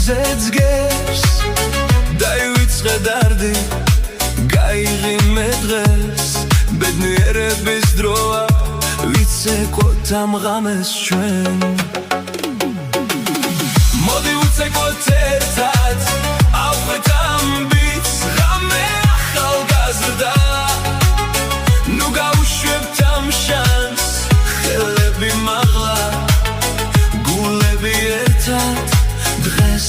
ზეძგერს დაივიწყე დარდი გაიღიმე დღეს ბედნიერების დროა ვიცეკოთ ამ ღამეს ჩვენ მოდი ვუცეკოთ ერთად ავყვეთ ამ ბიტს ღამე ახალგაზრდა ნუ გავუშვებთ ამ შანსს ხელები მაღლა გულები ერთად დღეს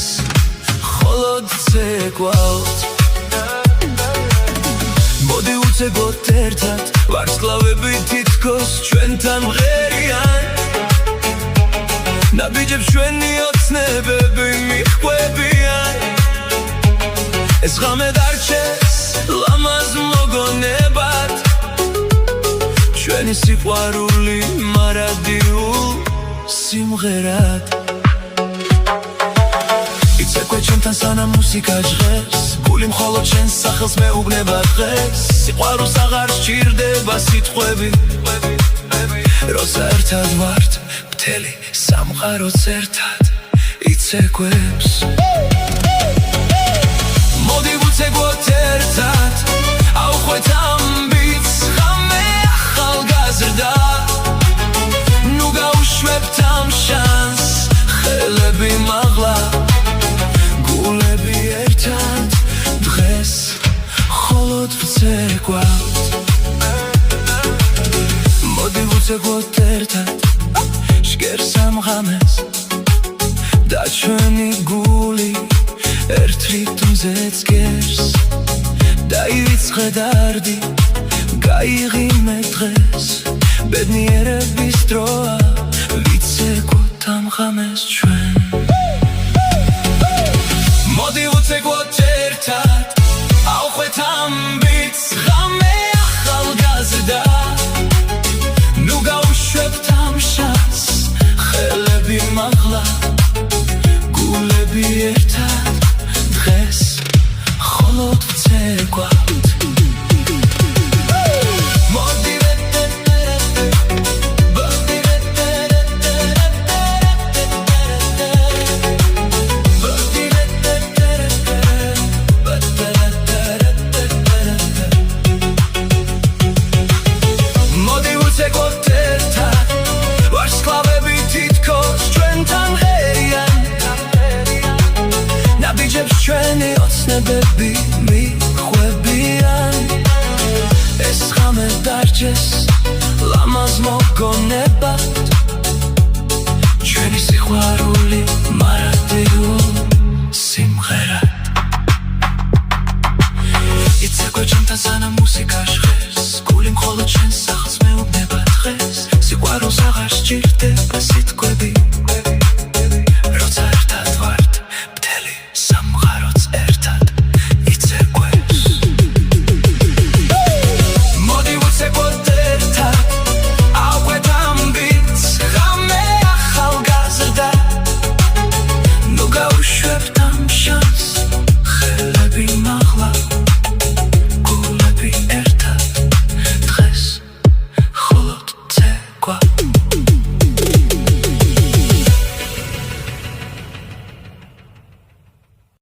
მხოლოდ ვცეკვავთ მოდი ვუცეკოთ ერთად ვარსკვლავები თითქოს ჩვენთან მღერიან ნაბიჯებს ჩვენი ოცნებები მიჰყვებიან ეს ღამე დარჩეს ლამაზ მოგონებად ჩვენი სიყვარული მარადიულ სიმღერად იცეკვე ჩვენთან სანამ მუსიკა ჟღერს გული მხოლოდ შენს სახელს მეუბნება დღეს სიყვარულს აღარ სჭირდება სიტყვები როცა ერთად ვართ მთელი სამყაროც ერთად იცეკვებს მოდი ვუცეკვოთ ერთად ავყვეთ ამ ბიტს ღამე ახალგაზრდა ნუ გავუშვებთ ამ შანსს ხელები მაღლა გულები ერთად დღეს მხოლოდ ვცეკვავთ მოდი ვუცეკვოთ ერთად ჟღერს ამ ღამეს და ჩვენი გული ერთ რიტმზეც გერს დაივიწყე დარდი გაიღიმე დღეს ბედნიერების დროა ვიცეკვოთ ამ ღამეს ჩვენ მოდი ვუცეკვოთ ერთად ავყვეთ ამ ბიტს ღამე ახალგაზრდა ნუ გავუშვებთ ამ შანსს ხელები მაღლა გულები ერთად დღეს მხოლოდ ვცეკვავთ ჩვენი ოცნებები მიჰყვებიან ეს ღამე დარჩეს ლამაზ მოგონებად ჩვენი სიყვარული მარადიულ სიმღერად იცეკვე ჩვენთან სანამ მუსიკა